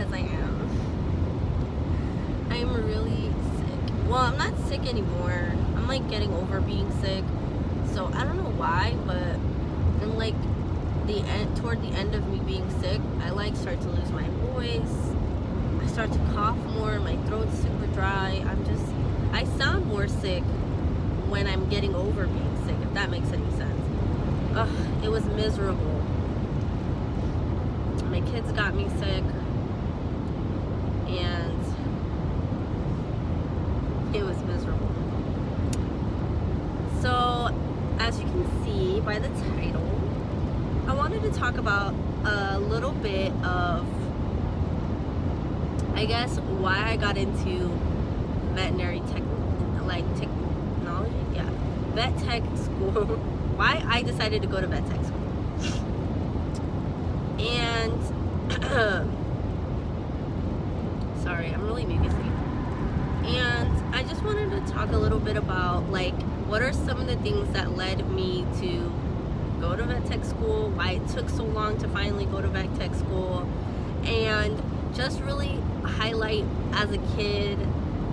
because I am. I'm really sick. Well, I'm not sick anymore. I'm like getting over being sick. So I don't know why, but in like toward the end of me being sick, I like start to lose my voice. I start to cough more. My throat's super dry. I sound more sick when I'm getting over being sick, if that makes any sense. Ugh, it was miserable. My kids got me sick, and it was miserable. So, as you can see by the title, I wanted to talk about a little bit of, I guess, why I got into veterinary technology, yeah, vet tech school, why I decided to go to vet tech school. And, sorry, I'm really mucusy. And I just wanted to talk a little bit about, like, what are some of the things that led me to go to vet tech school, why it took so long to finally go to vet tech school, and just really highlight as a kid,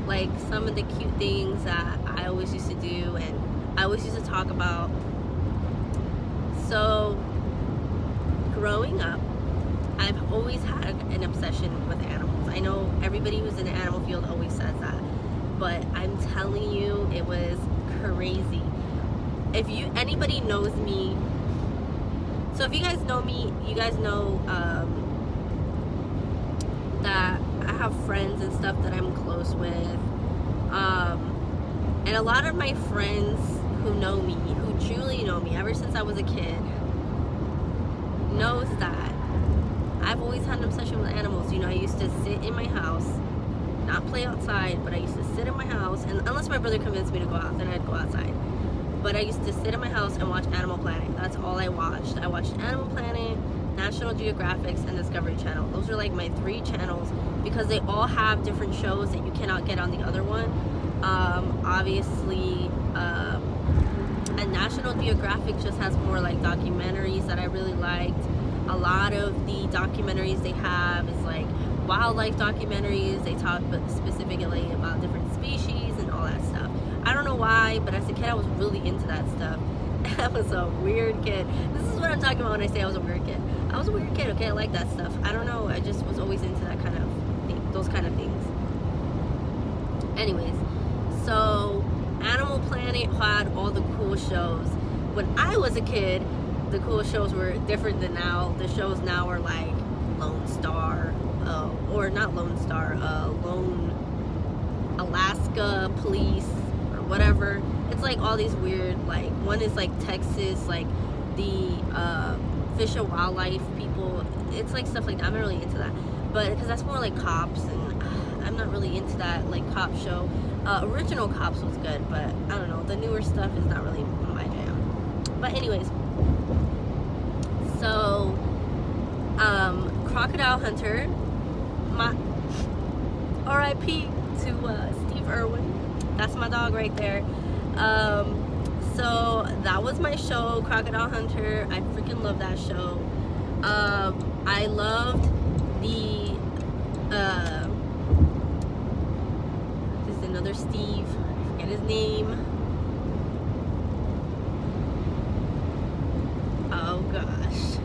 like, some of the cute things that I always used to do and I always used to talk about. So, growing up, I've always had an obsession with animals. I know everybody who's in the animal field always says that, but I'm telling you, it was crazy. If anybody knows me, so if you guys know me, you guys know that I have friends and stuff that I'm close with, and a lot of my friends who know me, who truly know me ever since I was a kid, knows that I've always had an obsession with animals. You know, I used to sit in my house, not play outside, but I used to sit in my house, and unless my brother convinced me to go out, then I'd go outside. But I used to sit in my house and watch Animal Planet. That's all I watched. I watched Animal Planet, National Geographic, and Discovery Channel. Those are like my 3 channels because they all have different shows that you cannot get on the other one. Obviously, and National Geographic just has more like documentaries that I really liked. A lot of the documentaries they have is like wildlife documentaries. They talk specifically about different species and all that stuff. I don't know why, but as a kid I was really into that stuff. I was a weird kid. This is what I'm talking about when I say I was a weird kid. I was a weird kid, okay? I like that stuff. I don't know, I just was always into that kind of thing, those kind of things. Anyways, so Animal Planet had all the cool shows. When I was a kid, the cool shows were different than now. The shows now are like Lone Star, or not Lone Star, Lone Alaska Police, or whatever. It's like all these weird, like, one is like Texas, like the Fish and Wildlife people. It's like stuff like that. I'm not really into that, but because that's more like cops, and I'm not really into that like cop show. Original Cops was good, but I don't know, the newer stuff is not really my jam. But anyways, so Crocodile Hunter, my R.I.P. to Steve Irwin. That's my dog right there. So that was my show, Crocodile Hunter. I freaking love that show. I loved the there's another Steve, I forget his name. Oh gosh.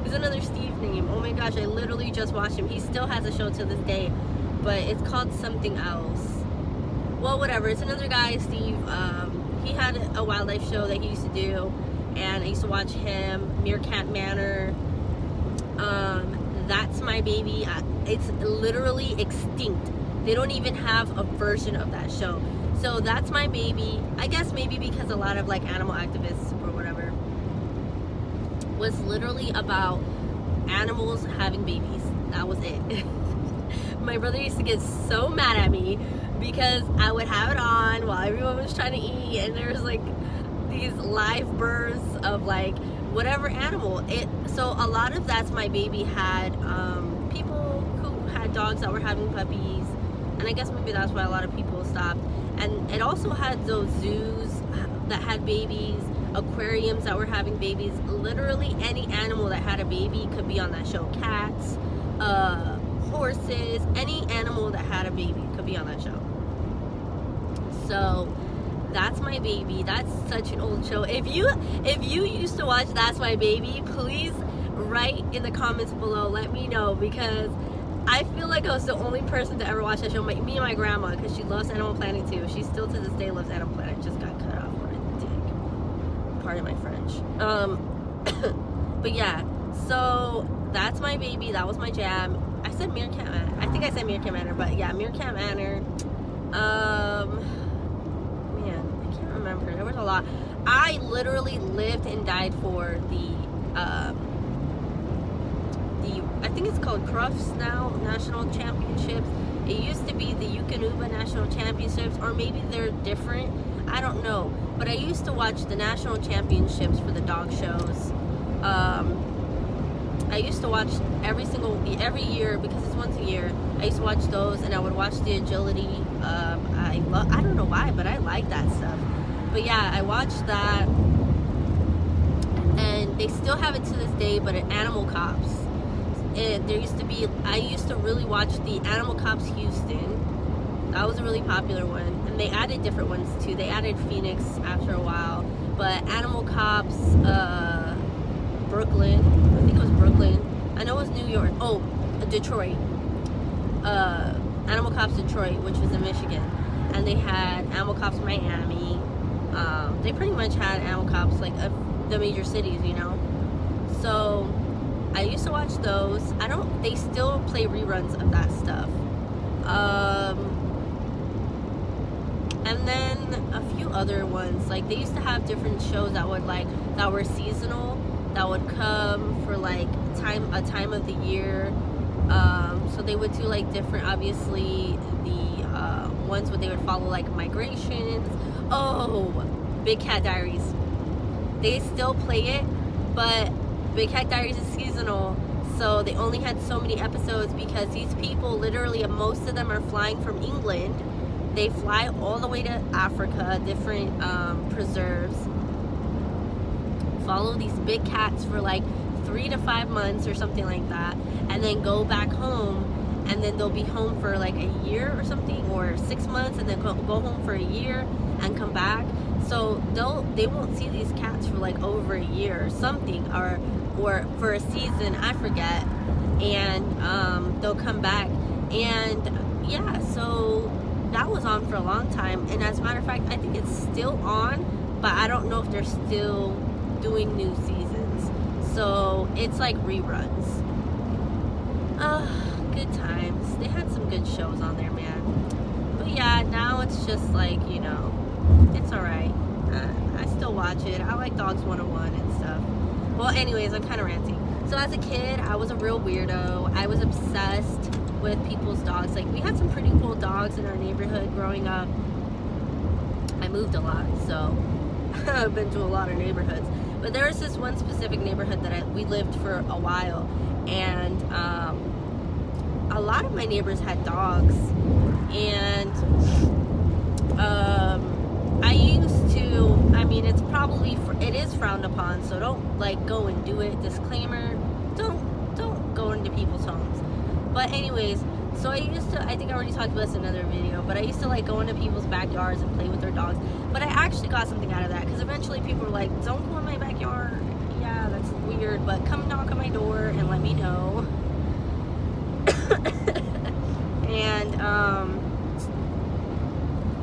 There's another Steve name. Oh my gosh, I literally just watched him. He still has a show to this day, but it's called something else. Well, whatever. It's another guy, Steve. He had a wildlife show that he used to do, and I used to watch him. Meerkat Manor. That's My Baby. It's literally extinct. They don't even have a version of that show. So That's My Baby, I guess maybe because a lot of like animal activists or whatever, was literally about animals having babies. That was it. My brother used to get so mad at me because I would have it on while everyone was trying to eat, and there was like these live births of like whatever animal. So a lot of That's My Baby had people who had dogs that were having puppies, and I guess maybe that's why a lot of people stopped. And it also had those zoos that had babies, aquariums that were having babies. Literally any animal that had a baby could be on that show. Cats, horses, any animal that had a baby could be on that show. So That's My Baby. That's such an old show. If you used to watch That's My Baby, please write in the comments below. Let me know, because I feel like I was the only person to ever watch that show. Me and my grandma, because she loves Animal Planet too. She still to this day loves Animal Planet. Just got cut off on a dick. Pardon my French. But yeah, so That's My Baby. That was my jam. I said Meerkat Manor. I think I said Meerkat Manor, but yeah, Meerkat Manor. Man, I can't remember. There was a lot. I literally lived and died for I think it's called Crufts now, National Championships. It used to be the Eukanuba National Championships, or maybe they're different. I don't know. But I used to watch the National Championships for the dog shows. I used to watch every year, because it's once a year. I used to watch those, and I would watch the agility. I don't know why, but I like that stuff. But yeah, I watched that, and they still have it to this day. But at Animal Cops, I used to really watch the Animal Cops Houston. That was a really popular one, and they added different ones too. They added Phoenix after a while, but Animal Cops, Brooklyn. I think it was Brooklyn. I know it was New York. Oh, Detroit. Animal Cops Detroit, which was in Michigan, and they had Animal Cops Miami. They pretty much had Animal Cops like the major cities, you know. So I used to watch those. They still play reruns of that stuff. And then a few other ones. Like, they used to have different shows that were seasonal, that would come for like a time of the year. So they would do like different, obviously the ones where they would follow like migrations. Oh, Big Cat Diaries. They still play it, but Big Cat Diaries is seasonal, so they only had so many episodes, because these people, literally most of them are flying from England. They fly all the way to Africa, different preserves, follow these big cats for like 3 to 5 months or something like that, and then go back home, and then they'll be home for like a year or something, or 6 months, and then go home for a year and come back. So they won't see these cats for like over a year or something, or for a season, I forget, and they'll come back. And yeah, so that was on for a long time, and as a matter of fact, I think it's still on, but I don't know if they're still doing new seasons. So it's like reruns. Good times. They had some good shows on there, man. But yeah, now it's just like, you know, it's alright. I still watch it. I like Dogs 101 and stuff. Well, anyways, I'm kind of ranting. So as a kid, I was a real weirdo. I was obsessed with people's dogs. Like, we had some pretty cool dogs in our neighborhood growing up. I moved a lot, so I've been to a lot of neighborhoods. But there was this one specific neighborhood that we lived for a while, and a lot of my neighbors had dogs, and I used to, I mean, it is frowned upon, so don't like go and do it. Disclaimer, don't go into people's homes. But anyways, so I think I already talked about this in another video, but I used to like go into people's backyards and play with their dogs. But I actually got something out of that, because eventually people were like, don't go in my backyard. Yeah, that's weird, but come knock on my door and let me know. And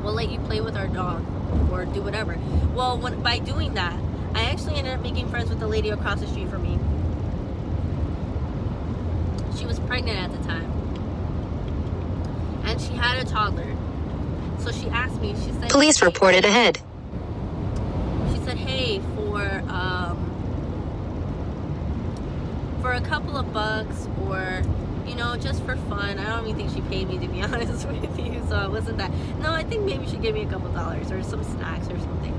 we'll let you play with our dog or do whatever. Well, by doing that, I actually ended up making friends with the lady across the street from me. She was pregnant at the time, and she had a toddler. So she asked me, she said, police reported ahead. She said, hey, for a couple of bucks, or, you know, just for fun. I don't even think she paid me, to be honest with you, so it wasn't that. No, I think maybe she gave me a couple dollars or some snacks or something.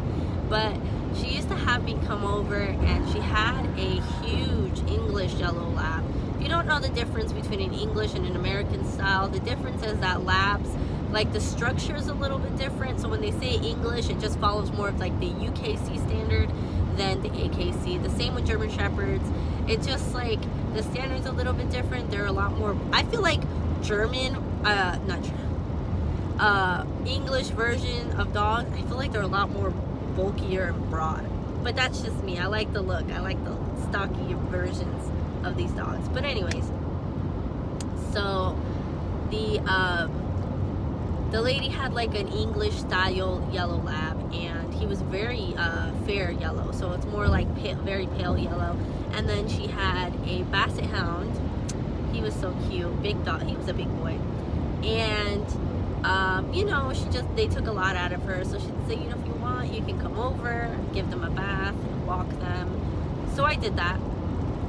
But she used to have me come over, and she had a huge English yellow lab. If you don't know the difference between an English and an American style, the difference is that labs, like, the structure is a little bit different. So when they say English, it just follows more of like the UKC standard. than the AKC. The same with German Shepherds. It's just like the standard's a little bit different. They're a lot more, I feel like English version of dogs, I feel like they're a lot more bulkier and broad. But that's just me. I like the look. I like the stocky versions of these dogs. But anyways, so the lady had like an English style yellow lab, and he was very fair yellow, so it's more like very pale yellow. And then she had a Basset Hound. He was so cute, big dog. He was a big boy, and you know, they took a lot out of her. So she'd say, you know, if you want, you can come over, give them a bath, and walk them. So I did that,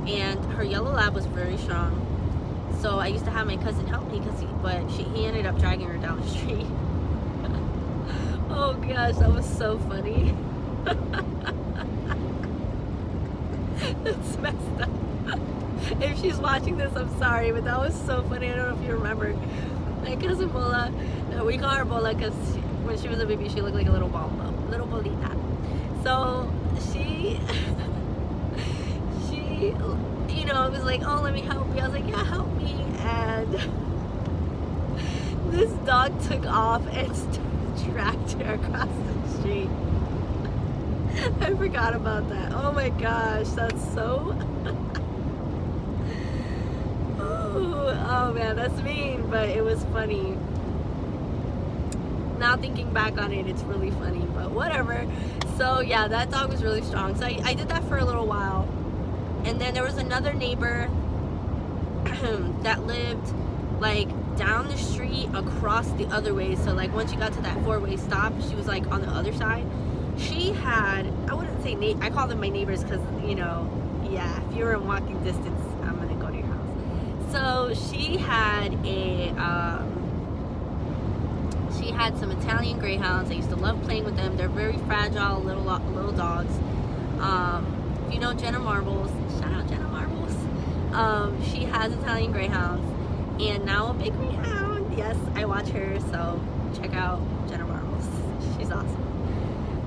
and her yellow lab was very strong. So I used to have my cousin help me but he ended up dragging her down the street. Oh gosh, that was so funny. It's messed up. If she's watching this, I'm sorry, but that was so funny. I don't know if you remember. My cousin Bola, we call her Bola because when she was a baby, she looked like a little bolita. So she, you know, it was like, oh, let me help you. I was like, yeah, help me. And this dog took off and dragged her across the street. I forgot about that. Oh my gosh, that's so... oh man, that's mean, but it was funny. Now thinking back on it, it's really funny, but whatever. So yeah, that dog was really strong. So I did that for a little while. And then there was another neighbor that lived like down the street across the other way. So like once you got to that 4-way stop, she was like on the other side. She had, I wouldn't say I call them my neighbors because, you know, yeah, if you're in walking distance, I'm gonna go to your house. So she had she had some Italian Greyhounds. I used to love playing with them. They're very fragile little dogs. If you know Jenna Marbles, shout out Jenna Marbles. She has Italian Greyhounds, and now a big greyhound. Yes, I watch her, so check out Jenna Marbles. She's awesome.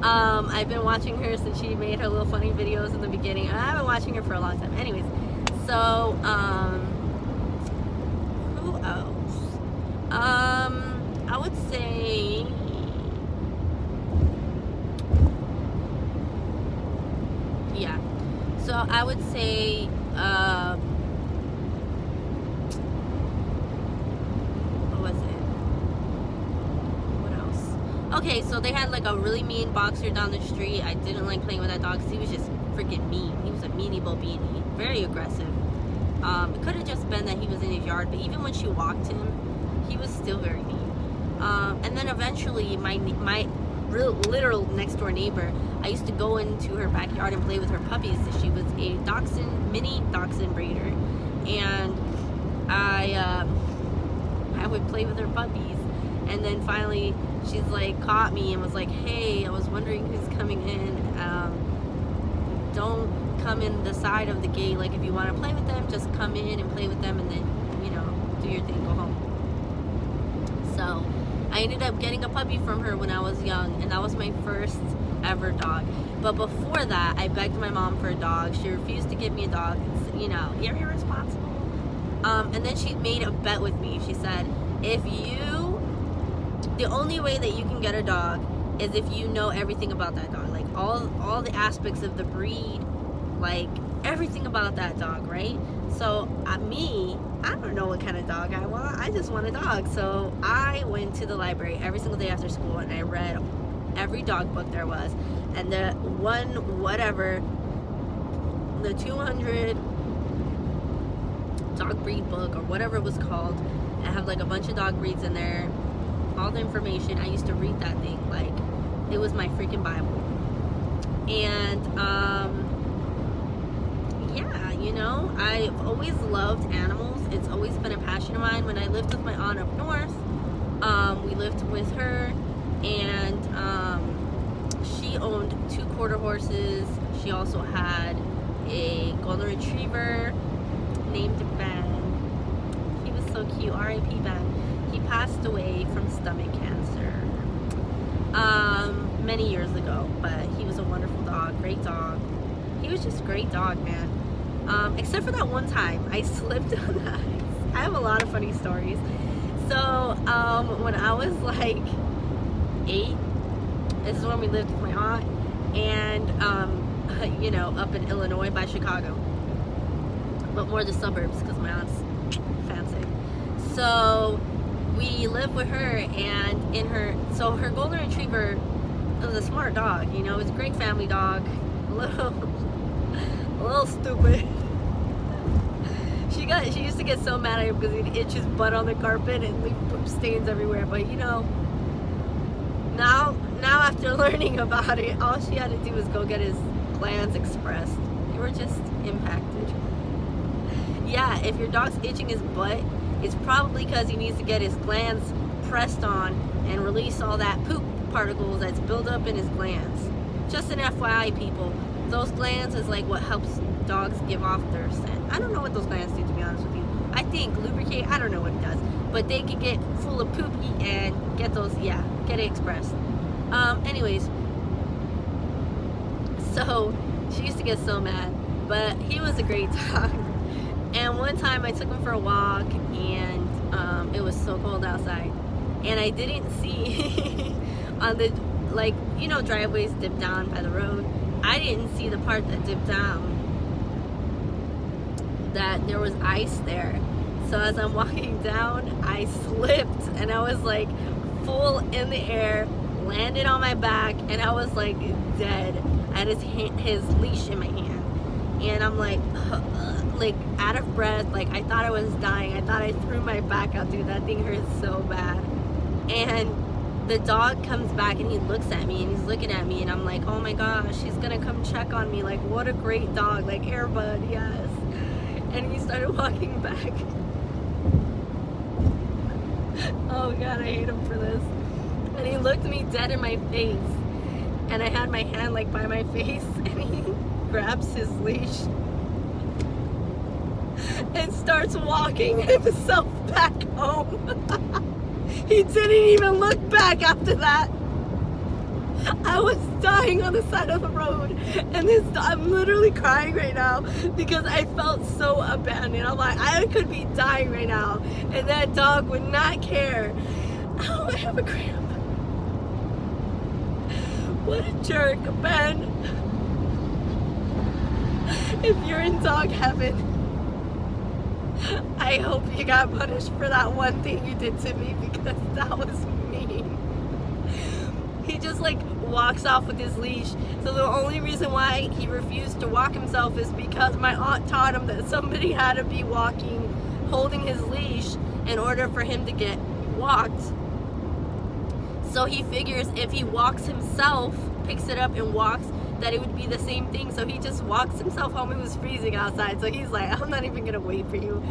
I've been watching her since she made her little funny videos in the beginning. I've been watching her for a long time. Anyways, so who else? I would say yeah. So I would say what was it? What else? Okay, so they had like a really mean boxer down the street. I didn't like playing with that dog because he was just freaking mean. He was a meanie bo beanie, very aggressive. It could have just been that he was in his yard, but even when she walked him, he was still very mean. And then eventually my literal next door neighbor, I used to go into her backyard and play with her puppies. She was a dachshund, mini dachshund breeder, and I would play with her puppies. And then finally she's like caught me and was like, hey, I was wondering who's coming in. Don't come in the side of the gate. Like if you want to play with them, just come in and play with them, and then, you know, do your thing, go home. So I ended up getting a puppy from her when I was young, and that was my first ever dog. But before that, I begged my mom for a dog. She refused to give me a dog. It's, you know, you're irresponsible. And then she made a bet with me. She said, the only way that you can get a dog is if you know everything about that dog. Like all the aspects of the breed, like everything about that dog, right? So I don't know what kind of dog I want. I just want a dog. So I went to the library every single day after school, and I read every dog book there was. And the 200 dog breed book or whatever it was called. I have like a bunch of dog breeds in there. All the information. I used to read that thing like it was my freaking Bible. And yeah, you know, I've always loved animals. It's always been a passion of mine. When I lived with my aunt up north, we lived with her, and she owned 2 quarter horses. She also had a golden retriever named Ben. He was so cute. R.I.P. Ben. He passed away from stomach cancer. many years ago, but he was a wonderful dog, great dog. He was just a great dog, man. Except for that one time I slipped on the ice. I have a lot of funny stories. So when I was like 8, this is when we lived with my aunt, and you know, up in Illinois by Chicago, but more the suburbs because my aunt's fancy. So we lived with her, and her golden retriever was a smart dog, you know, it was a great family dog, a little stupid. She used to get so mad at him because he'd itch his butt on the carpet and leave poop stains everywhere, but you know, now after learning about it, all she had to do was go get his glands expressed. They were just impacted. Yeah, if your dog's itching his butt, it's probably because he needs to get his glands pressed on and release all that poop particles that's built up in his glands. Just an FYI, people. Those glands is like what helps dogs give off their scent. I don't know what those glands do, to be honest with you. I think lubricate, I don't know what it does. But they can get full of poopy and get those, yeah, get it expressed. Anyways, so she used to get so mad, but he was a great dog. And one time I took him for a walk, and it was so cold outside, and I didn't see on the, like, you know, driveways dip down by the road. I didn't see the part that dipped down, that there was ice there. So as I'm walking down, I slipped, and I was like full in the air, landed on my back, and I was like dead. I had his leash in my hand, and I'm like out of breath, like I thought I was dying. I thought I threw my back out, dude. That thing hurt so bad. And the dog comes back and he looks at me, and he's looking at me, and I'm like, oh my gosh, he's gonna come check on me. Like, what a great dog, like Air Bud, yes. And he started walking back. Oh God, I hate him for this. And he looked me dead in my face, and I had my hand like by my face, and he grabs his leash and starts walking himself back home. He didn't even look back after that. I was dying on the side of the road, and I'm literally crying right now because I felt so abandoned. I'm like, I could be dying right now, and that dog would not care. Oh, I have a cramp. What a jerk, Ben. If you're in dog heaven, I hope you got punished for that one thing you did to me, because that was mean. He just like walks off with his leash. So the only reason why he refused to walk himself is because my aunt taught him that somebody had to be walking, holding his leash in order for him to get walked. So he figures if he walks himself, picks it up and walks, that it would be the same thing. So he just walks himself home. It was freezing outside, so he's like, I'm not even gonna wait for you.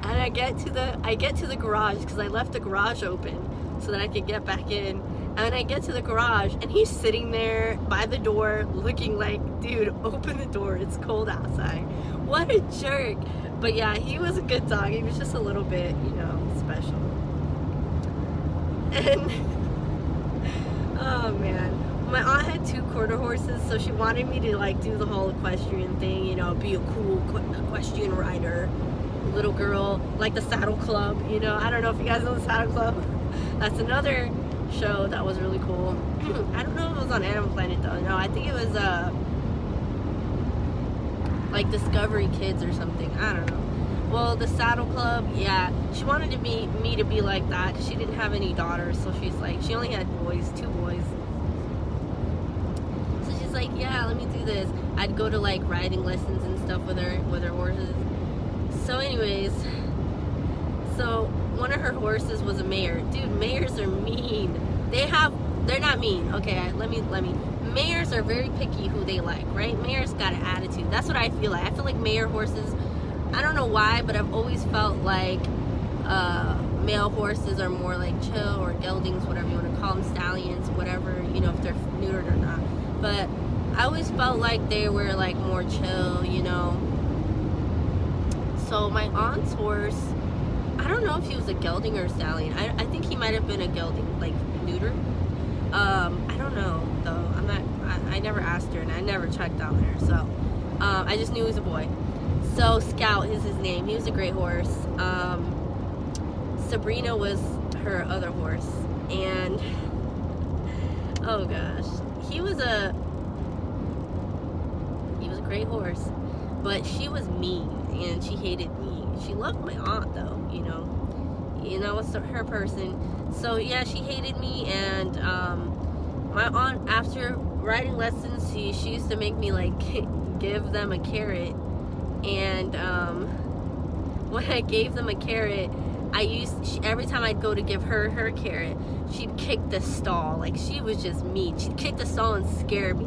And I get to the garage, because I left the garage open so that I could get back in. And I get to the garage, and he's sitting there by the door looking like, dude, open the door, it's cold outside. What a jerk. But yeah, he was a good dog. He was just a little bit, you know, special. And oh man, my aunt had 2 quarter horses, so she wanted me to like do the whole equestrian thing, you know, be a cool equestrian rider, little girl, like the Saddle Club, you know. I don't know if you guys know the Saddle Club. That's another show that was really cool. I don't know if it was on Animal Planet though. No, I think it was like Discovery Kids or something. I don't know. Well, the Saddle Club, yeah, she wanted me to be like that because she didn't have any daughters, so she's like, she only had boys, 2 boys. So she's like, yeah, let me do this. I'd go to like riding lessons and stuff with her horses. So anyways, so one of her horses was a mare. Dude, mares are mean. They're not mean. Okay, let me. Mares are very picky who they like, right? Mares got an attitude. That's what I feel like. I feel like mare horses, I don't know why, but I've always felt like male horses are more like chill, or geldings, whatever you want to call them, stallions, whatever, you know, if they're neutered or not. But I always felt like they were like more chill, you know. So my aunt's horse, I don't know if he was a gelding or a stallion. I think he might have been a gelding, like neutered. I don't know though. I never asked her, and I never checked down there. So I just knew he was a boy. So Scout is his name. He was a great horse. Sabrina was her other horse, and oh gosh, he was a great horse, but she was mean and she hated me. She loved my aunt though, you know, it's her person. So yeah, she hated me, and my aunt, after riding lessons, she used to make me like give them a carrot, and when I gave them a carrot, every time I'd go to give her carrot, she'd kick the stall. Like, she was just mean. She'd kick the stall and scare me.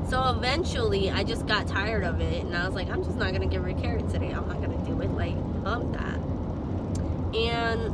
So eventually I just got tired of it, and I was like, I'm just not gonna give her a carrot today. I'm not gonna do it. Like, that. And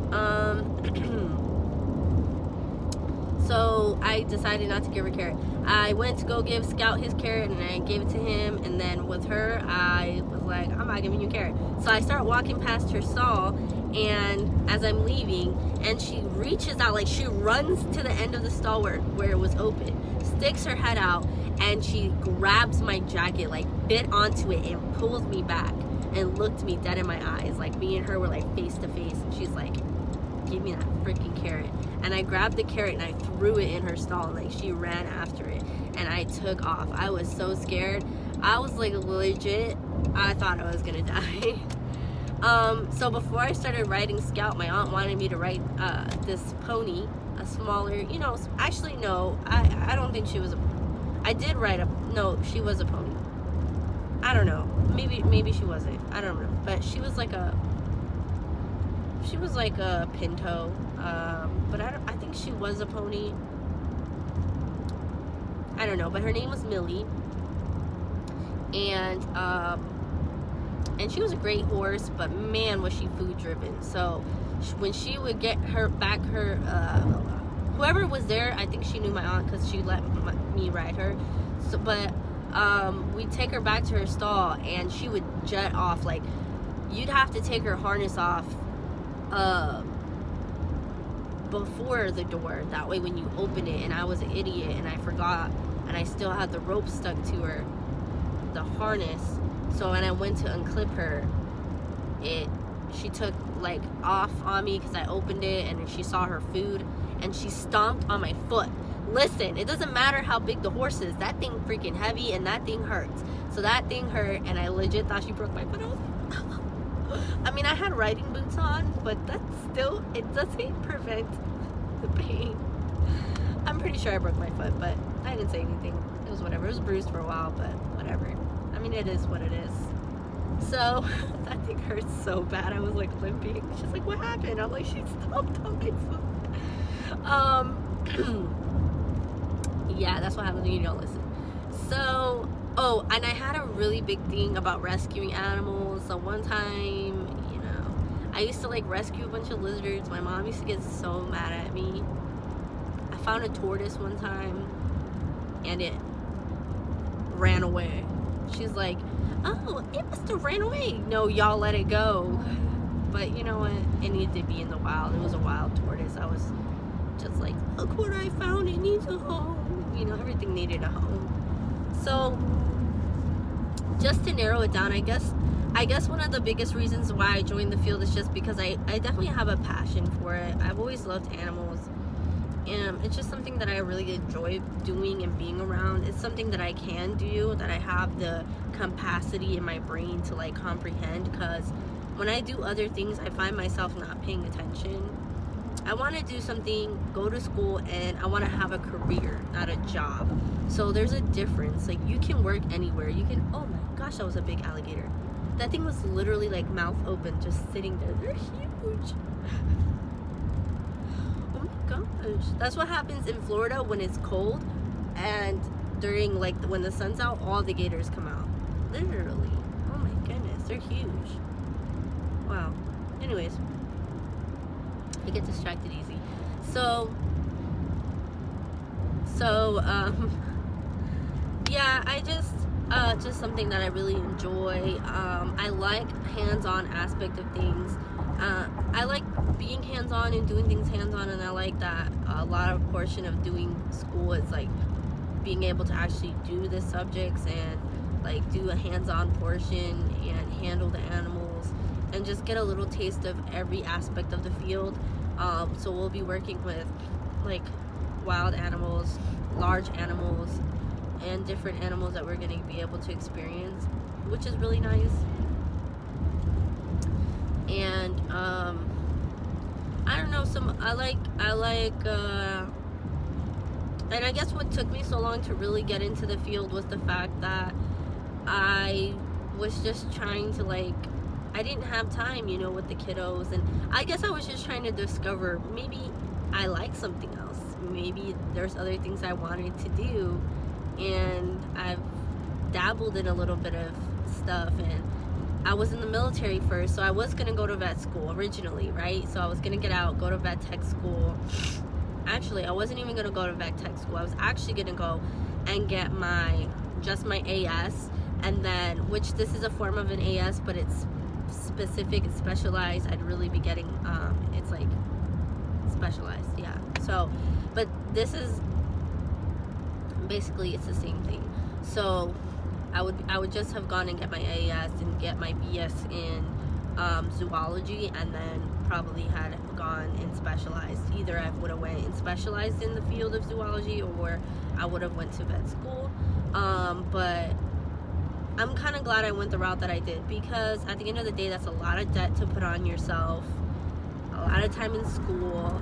so I decided not to give her a carrot. I went to go give Scout his carrot, and I gave it to him, and then with her, I was like, I'm not giving you a carrot. So I start walking past her stall, and as I'm leaving, and she reaches out, like, she runs to the end of the stall where it was open, sticks her head out, and she grabs my jacket, like, bit onto it and pulls me back and looked me dead in my eyes. Like, me and her were like face to face, and she's like, give me that freaking carrot. And I grabbed the carrot and I threw it in her stall, and like, she ran after it, and I took off. I was so scared. I was like, legit, I thought I was gonna die. So before I started riding Scout, my aunt wanted me to ride this pony, a smaller, you know, actually no, I don't think she was I did ride no, she was a pony. I don't know, maybe she wasn't, I don't know, but she was like a pinto, but I think she was a pony. I don't know, but her name was Millie, and she was a great horse, but man, was she food driven. So when she would get whoever was there, I think she knew my aunt because she let me ride her. So, but we'd take her back to her stall, and she would jet off. Like, you'd have to take her harness off before the door, that way when you open it, and I was an idiot and I forgot, and I still had the rope stuck to her, the harness. So when I went to unclip her, she took like off on me because I opened it, and she saw her food, and she stomped on my foot. Listen, it doesn't matter how big the horse is, that thing freaking heavy, and that thing hurts. So that thing hurt, and I legit thought she broke my foot. I mean, I had riding boots on, but it doesn't prevent the pain. I'm pretty sure I broke my foot, but I didn't say anything. It was whatever. It was bruised for a while, but whatever. I mean, it is what it is. So that thing hurts so bad. I was like limping. She's like, what happened? I'm like, she stomped on my foot. Yeah, that's what happens when you don't listen. So, oh, and I had a really big thing about rescuing animals. So one time, you know, I used to like rescue a bunch of lizards. My mom used to get so mad at me. I found a tortoise one time, and it ran away. She's like, oh, it must have ran away. No, y'all let it go. But you know what? It needed to be in the wild. It was a wild tortoise. I was just like, look what I found. It needs a home. You know, everything needed a home. So just to narrow it down, I guess one of the biggest reasons why I joined the field is just because I definitely have a passion for it. I've always loved animals, and it's just something that I really enjoy doing and being around. It's something that I can do, that I have the capacity in my brain to like comprehend, because when I do other things, I find myself not paying attention. I want to do something, go to school, and I want to have a career, not a job. So there's a difference. Like, you can work anywhere. You can, oh my gosh, that was a big alligator. That thing was literally like mouth open, just sitting there. They're huge. Oh my gosh. That's what happens in Florida when it's cold, and during like when the sun's out, all the gators come out. Literally. Oh my goodness, they're huge. Wow. Anyways, I get distracted easy. So yeah, just something that I really enjoy. I like hands-on aspect of things. I like being hands-on and doing things hands-on, and I like that a lot of portion of doing school is like being able to actually do the subjects and like do a hands-on portion and handle the animals and just get a little taste of every aspect of the field. So we'll be working with like wild animals, large animals, and different animals that we're going to be able to experience, which is really nice. And I don't know, and I guess what took me so long to really get into the field was the fact that I was just trying to I didn't have time, with the kiddos, and I guess I was just trying to discover maybe I like something else. Maybe there's other things I wanted to do, and I've dabbled in a little bit of stuff. And I was in the military first, so I was gonna go to vet school originally, right? So I was gonna get out, go to vet tech school. Actually, I wasn't even gonna go to vet tech school. I was actually gonna go and get just my AS, and then, which this is a form of an AS, but it's specific, it's specialized. I'd really be getting, it's like specialized, yeah. So, but this is basically, it's the same thing. So I would just have gone and get my AS and get my BS in zoology, and then probably had gone and specialized. Either I would have went and specialized in the field of zoology, or I would have went to vet school. But I'm kind of glad I went the route that I did, because at the end of the day, that's a lot of debt to put on yourself, a lot of time in school,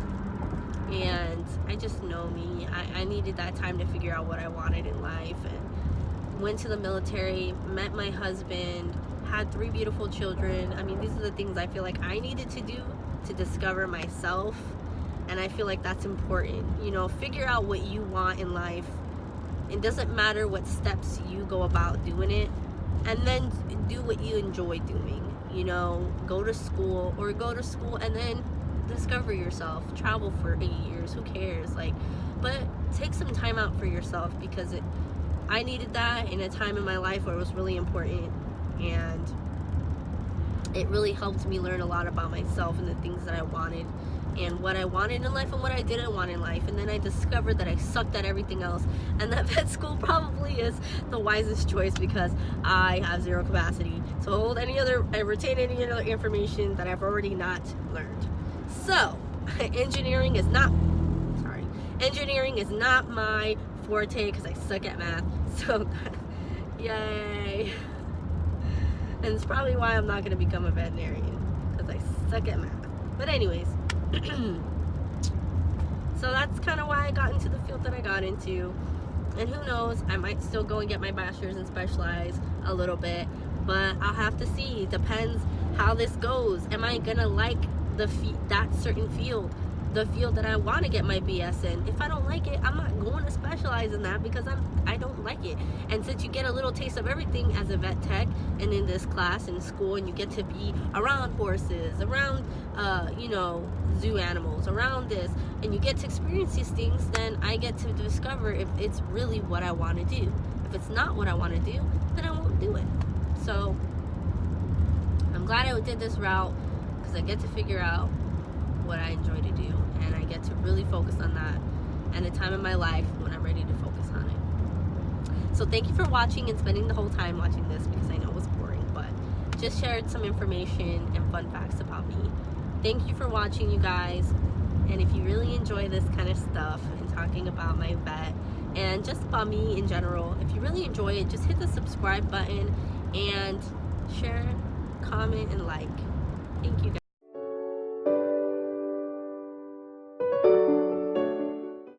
and I just know me. I needed that time to figure out what I wanted in life, and went to the military, met my husband, had 3 beautiful children. I mean, these are the things I feel like I needed to do to discover myself, and I feel like that's important. Figure out what you want in life. It doesn't matter what steps you go about doing it, and then do what you enjoy doing. Go to school and then discover yourself. Travel for 8 years, who cares? But take some time out for yourself, because I needed that in a time in my life where it was really important, and it really helped me learn a lot about myself and the things that I wanted, and what I wanted in life and what I didn't want in life. And then I discovered that I sucked at everything else, and that vet school probably is the wisest choice, because I have zero capacity to hold retain any other information that I've already not learned. So engineering is not my forte, because I suck at math. So yay. And it's probably why I'm not going to become a veterinarian, because I suck at math. But anyways, so that's kind of why I got into the field that I got into. And who knows, I might still go and get my bachelor's and specialize a little bit, but I'll have to see. Depends how this goes. Am I going to like that certain field, the field that I want to get my BS in? If I don't like it, I'm not going to specialize in that, because I don't like it. And since you get a little taste of everything as a vet tech, and in this class in school, and you get to be around horses, around zoo animals, around this, and you get to experience these things, then I get to discover if it's really what I want to do. If it's not what I want to do, then I won't do it. So I'm glad I did this route, because I get to figure out what I enjoy to do, and I get to really focus on that and a time in my life when I'm ready to focus on it. So thank you for watching and spending the whole time watching this, because I know it was boring, but just shared some information and fun facts about me. Thank you for watching, you guys. And if you really enjoy this kind of stuff and talking about my vet and just about me in general, if you really enjoy it, just hit the subscribe button and share, comment, and like. Thank you guys.